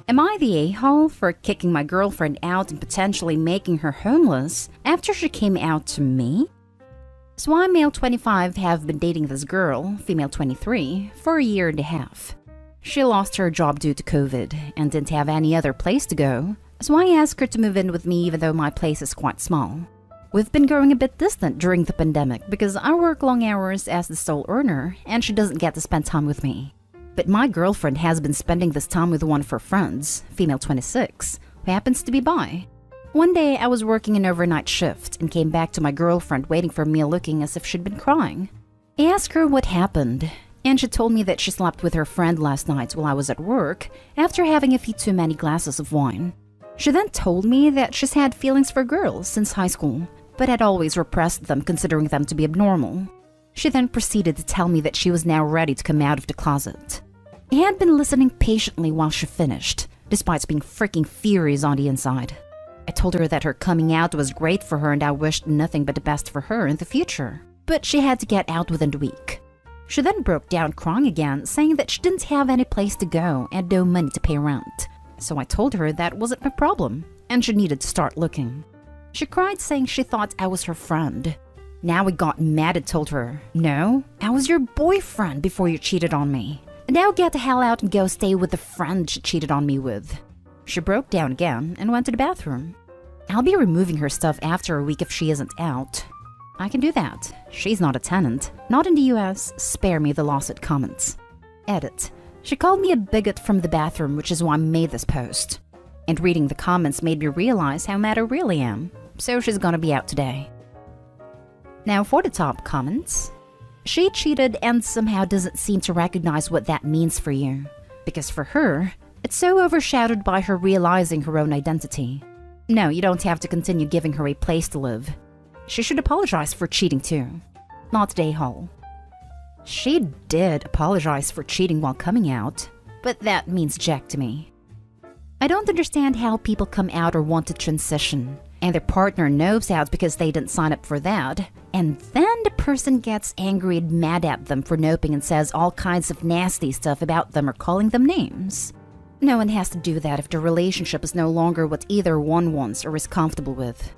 Am I the a-hole for kicking my girlfriend out and potentially making her homeless after she came out to me? So I, male 25, have been dating this girl, female 23, for a year and a half. She lost her job due to COVID and didn't have any other place to go, so I asked her to move in with me even though my place is quite small. We've been growing a bit distant during the pandemic because I work long hours as the sole earner and she doesn't get to spend time with me. But my girlfriend has been spending this time with one of her friends, female 26, who happens to be bi. One day I was working an overnight shift and came back to my girlfriend waiting for me looking as if she'd been crying. I asked her what happened, and she told me that she slept with her friend last night while I was at work after having a few too many glasses of wine. She then told me that she's had feelings for girls since high school, but had always repressed them considering them to be abnormal. She then proceeded to tell me that she was now ready to come out of the closet. I had been listening patiently while she finished, despite being freaking furious on the inside. I told her that her coming out was great for her and I wished nothing but the best for her in the future, but she had to get out within the week. She then broke down crying again, saying that she didn't have any place to go and no money to pay rent. So I told her that wasn't my problem, and she needed to start looking. She cried saying she thought I was her friend. Now I got mad and told her, "No, I was your boyfriend before you cheated on me. Now get the hell out and go stay with the friend she cheated on me with." She broke down again and went to the bathroom. I'll be removing her stuff after a week if she isn't out. I can do that. She's not a tenant. Not in the US. Spare me the lawsuit comments. Edit. She called me a bigot from the bathroom, which is why I made this post. And reading the comments made me realize how mad I really am. So she's gonna be out today. Now for the top comments. She cheated and somehow doesn't seem to recognize what that means for you. Because for her, it's so overshadowed by her realizing her own identity. No, you don't have to continue giving her a place to live. She should apologize for cheating too. Not a-hole. She did apologize for cheating while coming out, but that means jack to me. I don't understand how people come out or want to transition, and their partner knows out because they didn't sign up for that, and then the person gets angry and mad at them for noping and says all kinds of nasty stuff about them or calling them names. No one has to do that if the relationship is no longer what either one wants or is comfortable with.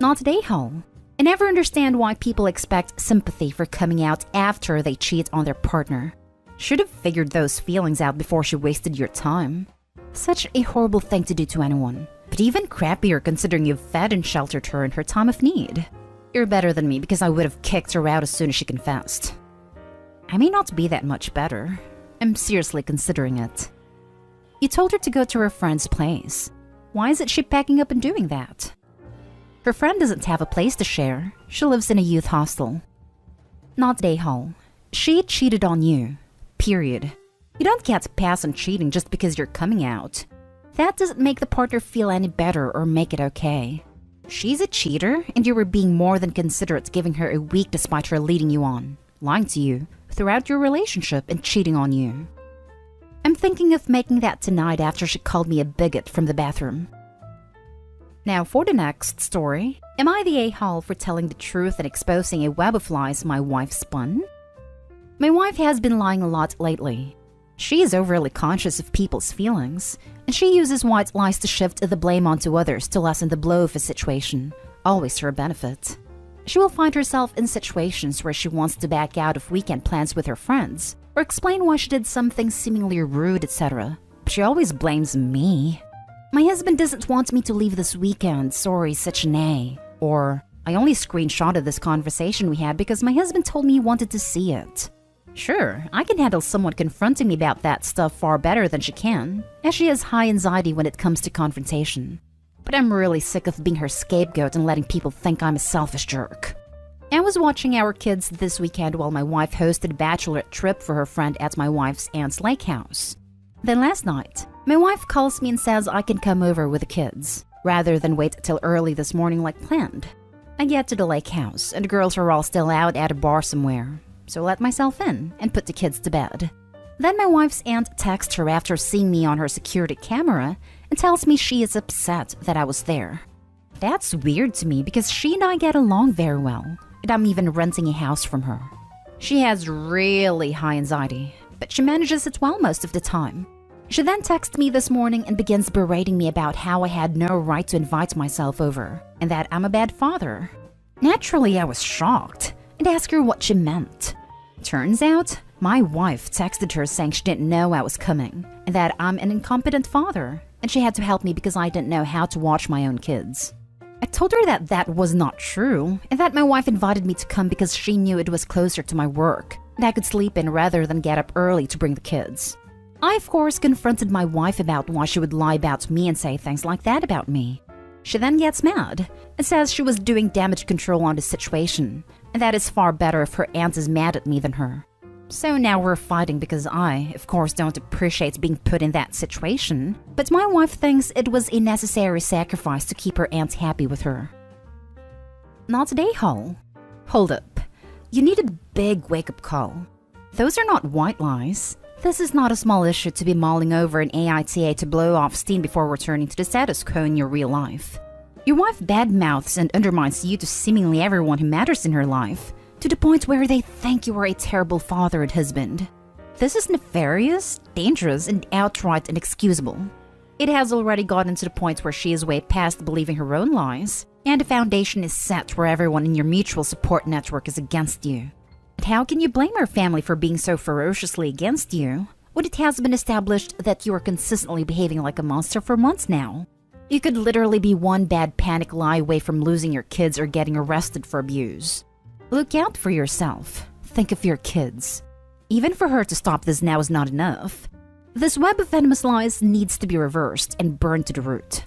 Not a-hole. I never understand why people expect sympathy for coming out after they cheat on their partner. Should have figured those feelings out before she wasted your time. Such a horrible thing to do to anyone, but even crappier considering you've fed and sheltered her in her time of need. You're better than me because I would have kicked her out as soon as she confessed. I may not be that much better. I'm seriously considering it. You told her to go to her friend's place. Why isn't she packing up and doing that? Her friend doesn't have a place to share. She lives in a youth hostel. Not a-hole. She cheated on you. Period. You don't get to pass on cheating just because you're coming out. That doesn't make the partner feel any better or make it okay. She's a cheater, and you were being more than considerate giving her a week despite her leading you on, lying to you, throughout your relationship and cheating on you. I'm thinking of making that tonight after she called me a bigot from the bathroom. Now for the next story. Am I the a-hole for telling the truth and exposing a web of lies my wife spun? My wife has been lying a lot lately. She is overly conscious of people's feelings, and she uses white lies to shift the blame onto others to lessen the blow of a situation, always to her benefit. She will find herself in situations where she wants to back out of weekend plans with her friends, or explain why she did something seemingly rude, etc. But she always blames me. My husband doesn't want me to leave this weekend, sorry, such an A. Or, I only screenshotted this conversation we had because my husband told me he wanted to see it. Sure, I can handle someone confronting me about that stuff far better than she can, as she has high anxiety when it comes to confrontation. But I'm really sick of being her scapegoat and letting people think I'm a selfish jerk. I was watching our kids this weekend while my wife hosted a bachelorette trip for her friend at my wife's aunt's lake house. Then last night, my wife calls me and says I can come over with the kids, rather than wait till early this morning like planned. I get to the lake house, and the girls are all still out at a bar somewhere. So let myself in and put the kids to bed. Then my wife's aunt texts her after seeing me on her security camera and tells me she is upset that I was there. That's weird to me because she and I get along very well, and I'm even renting a house from her. She has really high anxiety, but she manages it well most of the time. She then texts me this morning and begins berating me about how I had no right to invite myself over, and that I'm a bad father. Naturally, I was shocked and asked her what she meant. Turns out, my wife texted her saying she didn't know I was coming, and that I'm an incompetent father, and she had to help me because I didn't know how to watch my own kids. I told her that that was not true, and that my wife invited me to come because she knew it was closer to my work, and I could sleep in rather than get up early to bring the kids. I, of course, confronted my wife about why she would lie about me and say things like that about me. She then gets mad and says she was doing damage control on the situation, and that it's far better if her aunt is mad at me than her. So now we're fighting because I, of course, don't appreciate being put in that situation, but my wife thinks it was a necessary sacrifice to keep her aunt happy with her. Not today, Hall. Hold up. You need a big wake-up call. Those are not white lies. This is not a small issue to be mulling over in AITA to blow off steam before returning to the status quo in your real life. Your wife badmouths and undermines you to seemingly everyone who matters in her life, to the point where they think you are a terrible father and husband. This is nefarious, dangerous, and outright inexcusable. It has already gotten to the point where she is way past believing her own lies, and the foundation is set where everyone in your mutual support network is against you. But how can you blame her family for being so ferociously against you, when it has been established that you are consistently behaving like a monster for months now? You could literally be one bad panic lie away from losing your kids or getting arrested for abuse. Look out for yourself. Think of your kids. Even for her to stop this now is not enough. This web of venomous lies needs to be reversed and burned to the root.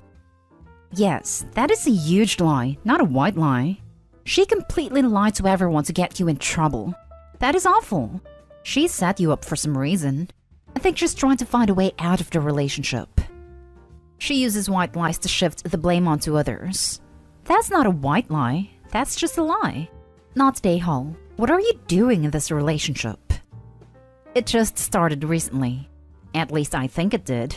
Yes, that is a huge lie, not a white lie. She completely lied to everyone to get you in trouble. That is awful. She set you up for some reason. I think she's trying to find a way out of the relationship. She uses white lies to shift the blame onto others. That's not a white lie. That's just a lie. Not today, Hall. What are you doing in this relationship? It just started recently. At least I think it did.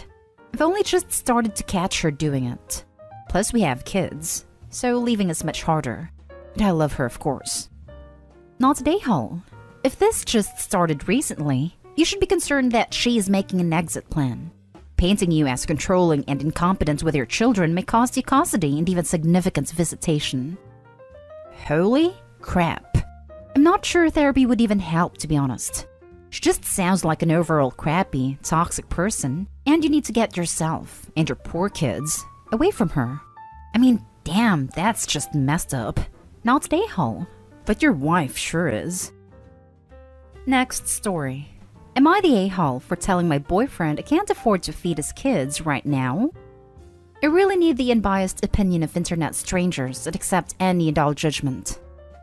I've only just started to catch her doing it. Plus we have kids, so leaving is much harder. But I love her, of course. Not today, Hall. If this just started recently, you should be concerned that she is making an exit plan. Painting you as controlling and incompetent with your children may cost you custody and even significant visitation. Holy crap. I'm not sure therapy would even help, to be honest. She just sounds like an overall crappy, toxic person, and you need to get yourself, and your poor kids, away from her. I mean, damn, that's just messed up. Not today, Hall, but your wife sure is. Next story. Am I the a-hole for telling my boyfriend I can't afford to feed his kids right now? I really need the unbiased opinion of internet strangers that accept any adult judgment.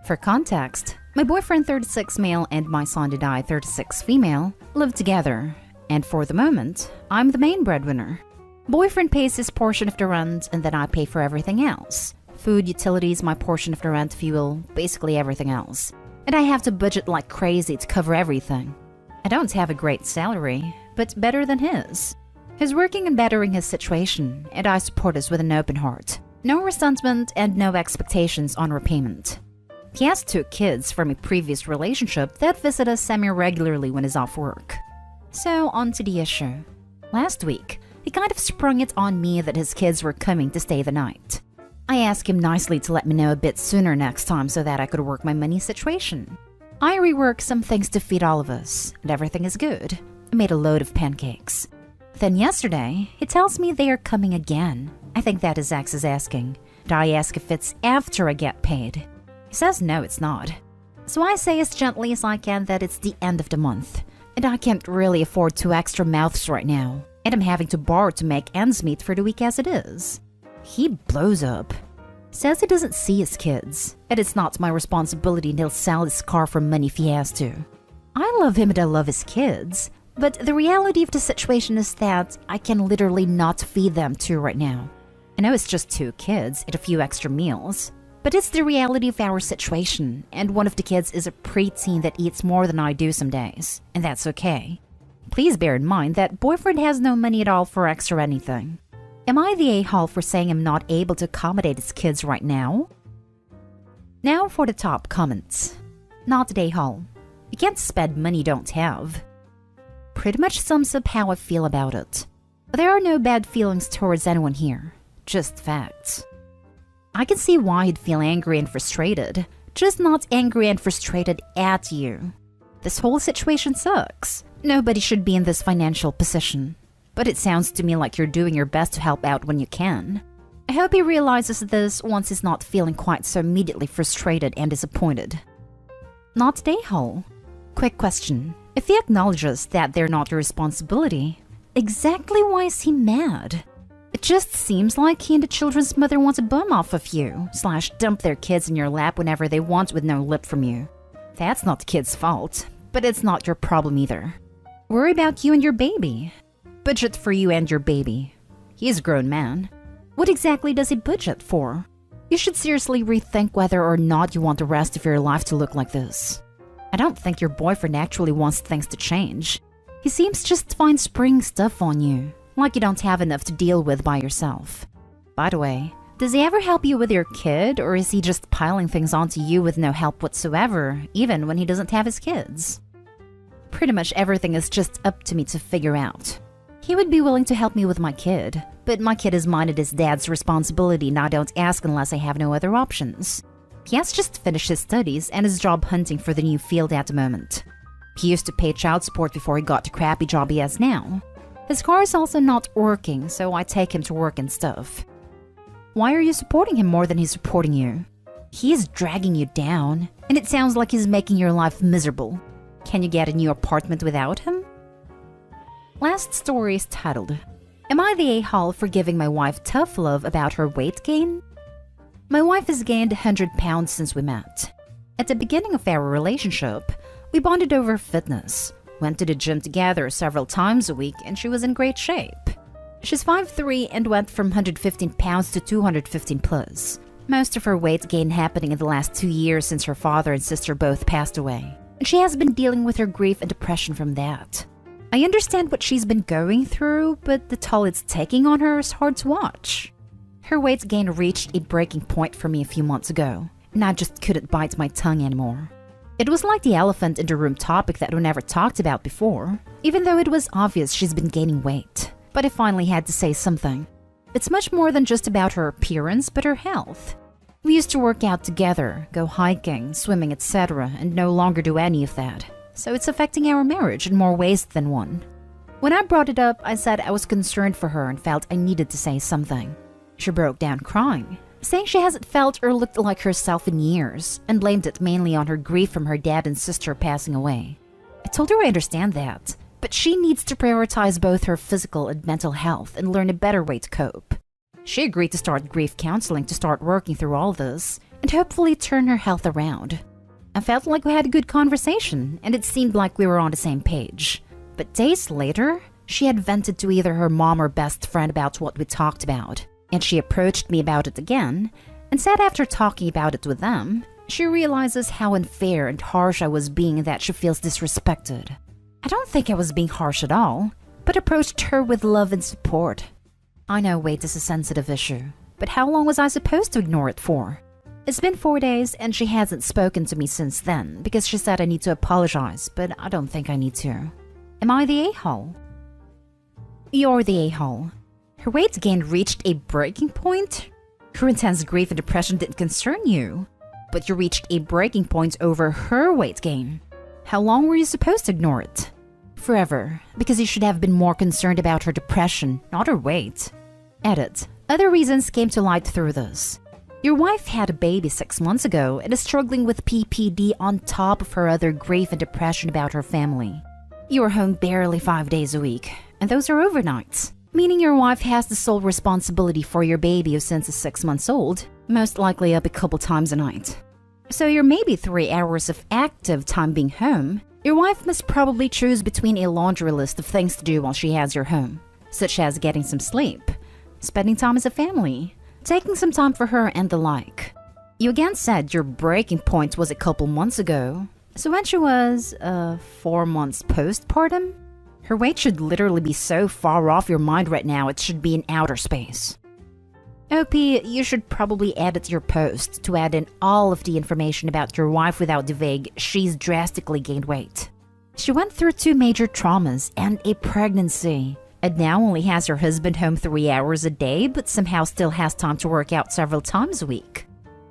For context, my boyfriend 36 male and my son Didai 36 female live together, and for the moment, I'm the main breadwinner. Boyfriend pays his portion of the rent and then I pay for everything else. Food, utilities, my portion of the rent, fuel, basically everything else. And I have to budget like crazy to cover everything. I don't have a great salary, but better than his. He's working and bettering his situation, and I support us with an open heart. No resentment and no expectations on repayment. He has 2 kids from a previous relationship that visit us semi-regularly when he's off work. So on to the issue. Last week, he kind of sprung it on me that his kids were coming to stay the night. I asked him nicely to let me know a bit sooner next time so that I could work my money situation. I reworked some things to feed all of us, and everything is good. I made a load of pancakes. Then yesterday, he tells me they are coming again. I think that his ex is asking. And I ask if it's after I get paid. He says no, it's not. So I say as gently as I can that it's the end of the month, and I can't really afford 2 extra mouths right now, and I'm having to borrow to make ends meet for the week as it is. He blows up. Says he doesn't see his kids, and it's not my responsibility and he'll sell his car for money if he has to. I love him and I love his kids, but the reality of the situation is that I can literally not feed them too right now. I know it's just 2 kids and a few extra meals, but it's the reality of our situation, and one of the kids is a preteen that eats more than I do some days, and that's okay. Please bear in mind that boyfriend has no money at all for extra anything. Am I the a-hole for saying I'm not able to accommodate his kids right now? Now for the top comments. Not the a-hole. You can't spend money you don't have. Pretty much sums up how I feel about it. There are no bad feelings towards anyone here, just facts. I can see why you'd feel angry and frustrated, just not angry and frustrated at you. This whole situation sucks. Nobody should be in this financial position. But it sounds to me like you're doing your best to help out when you can. I hope he realizes this once he's not feeling quite so immediately frustrated and disappointed. Not today, Hole. Quick question. If he acknowledges that they're not your responsibility, exactly why is he mad? It just seems like he and the children's mother want to bum off of you, / dump their kids in your lap whenever they want with no lip from you. That's not the kid's fault, but it's not your problem either. Worry about you and your baby. Budget for you and your baby. He's a grown man. What exactly does he budget for? You should seriously rethink whether or not you want the rest of your life to look like this. I don't think your boyfriend actually wants things to change. He seems just fine springing stuff on you, like you don't have enough to deal with by yourself. By the way, does he ever help you with your kid, or is he just piling things onto you with no help whatsoever, even when he doesn't have his kids? Pretty much everything is just up to me to figure out. He would be willing to help me with my kid, but my kid is mine and his dad's responsibility, and I don't ask unless I have no other options. He has just finished his studies and is job hunting for the new field at the moment. He used to pay child support before he got the crappy job he has now. His car is also not working, so I take him to work and stuff. Why are you supporting him more than he's supporting you? He is dragging you down, and it sounds like he's making your life miserable. Can you get a new apartment without him? Last story is titled, Am I the a-hole for giving my wife tough love about her weight gain? My wife has gained 100 pounds since we met. At the beginning of our relationship, we bonded over fitness, went to the gym together several times a week, and she was in great shape. She's 5'3" and went from 115 pounds to 215 plus. Most of her weight gain happening in the last 2 years since her father and sister both passed away, and she has been dealing with her grief and depression from that. I understand what she's been going through, but the toll it's taking on her is hard to watch. Her weight gain reached a breaking point for me a few months ago, and I just couldn't bite my tongue anymore. It was like the elephant in the room topic that we never talked about before, even though it was obvious she's been gaining weight. But I finally had to say something. It's much more than just about her appearance, but her health. We used to work out together, go hiking, swimming, etc., and no longer do any of that. So it's affecting our marriage in more ways than one. When I brought it up, I said I was concerned for her and felt I needed to say something. She broke down crying, saying she hasn't felt or looked like herself in years, and blamed it mainly on her grief from her dad and sister passing away. I told her I understand that, but she needs to prioritize both her physical and mental health and learn a better way to cope. She agreed to start grief counseling to start working through all this, and hopefully turn her health around. I felt like we had a good conversation, and it seemed like we were on the same page. But days later, she had vented to either her mom or best friend about what we talked about, and she approached me about it again, and said after talking about it with them, she realizes how unfair and harsh I was being and that she feels disrespected. I don't think I was being harsh at all, but approached her with love and support. I know weight is a sensitive issue, but how long was I supposed to ignore it for? It's been 4 days and she hasn't spoken to me since then because she said I need to apologize, but I don't think I need to. Am I the a-hole? You're the a-hole. Her weight gain reached a breaking point? Her intense grief and depression didn't concern you, but you reached a breaking point over her weight gain. How long were you supposed to ignore it? Forever, because you should have been more concerned about her depression, not her weight. Edit. Other reasons came to light through this. Your wife had a baby 6 months ago and is struggling with PPD on top of her other grief and depression about her family. You are home barely 5 days a week, and those are overnights, meaning your wife has the sole responsibility for your baby who since is 6 months old, most likely up a couple times a night. So your maybe 3 hours of active time being home, your wife must probably choose between a laundry list of things to do while she has your home, such as getting some sleep, spending time as a family, taking some time for her, and the like. You again said your breaking point was a couple months ago, so when she was, 4 months postpartum, her weight should literally be so far off your mind right now it should be in outer space. OP, you should probably edit your post to add in all of the information about your wife without the vague, she's drastically gained weight. She went through 2 major traumas and a pregnancy. and now only has her husband home 3 hours a day but somehow still has time to work out several times a week.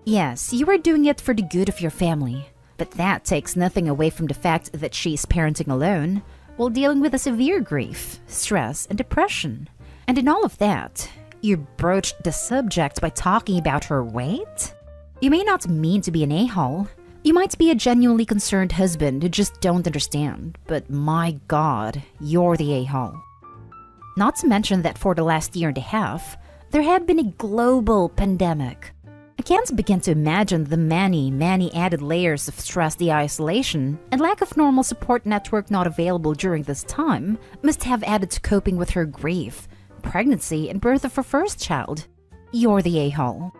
Yes, you are doing it for the good of your family, but that takes nothing away from the fact that she's parenting alone while dealing with a severe grief, stress, and depression. And in all of that, you broached the subject by talking about her weight? You may not mean to be an a-hole. You might be a genuinely concerned husband who just don't understand, but my God, you're the a-hole. Not to mention that for the last year and a half, there had been a global pandemic. I can't begin to imagine the many added layers of stress the isolation and lack of normal support network not available during this time must have added to coping with her grief, pregnancy, and birth of her first child. You're the a-hole.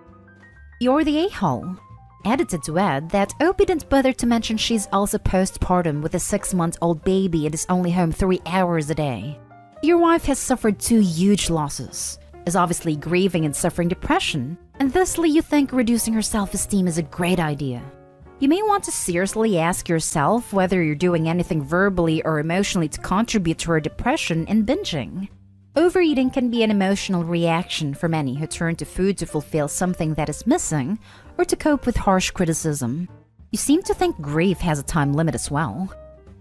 You're the a-hole. Edited to add that Opie didn't bother to mention she's also postpartum with a 6-month-old baby and is only home 3 hours a day. Your wife has suffered 2 huge losses, is obviously grieving and suffering depression, and thusly you think reducing her self-esteem is a great idea. You may want to seriously ask yourself whether you're doing anything verbally or emotionally to contribute to her depression and binging. Overeating can be an emotional reaction for many who turn to food to fulfill something that is missing or to cope with harsh criticism. You seem to think grief has a time limit as well.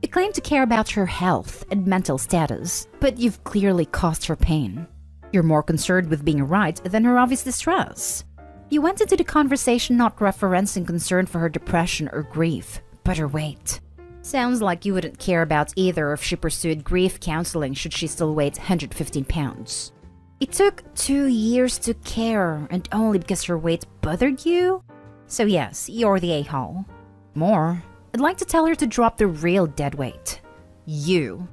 You claim to care about her health and mental status, but you've clearly caused her pain. You're more concerned with being right than her obvious distress. You went into the conversation not referencing concern for her depression or grief, but her weight. Sounds like you wouldn't care about either if she pursued grief counseling should she still weigh 115 pounds. It took 2 years to care, and only because her weight bothered you? So yes, you're the a-hole. More, I'd like to tell her to drop the real dead weight. You.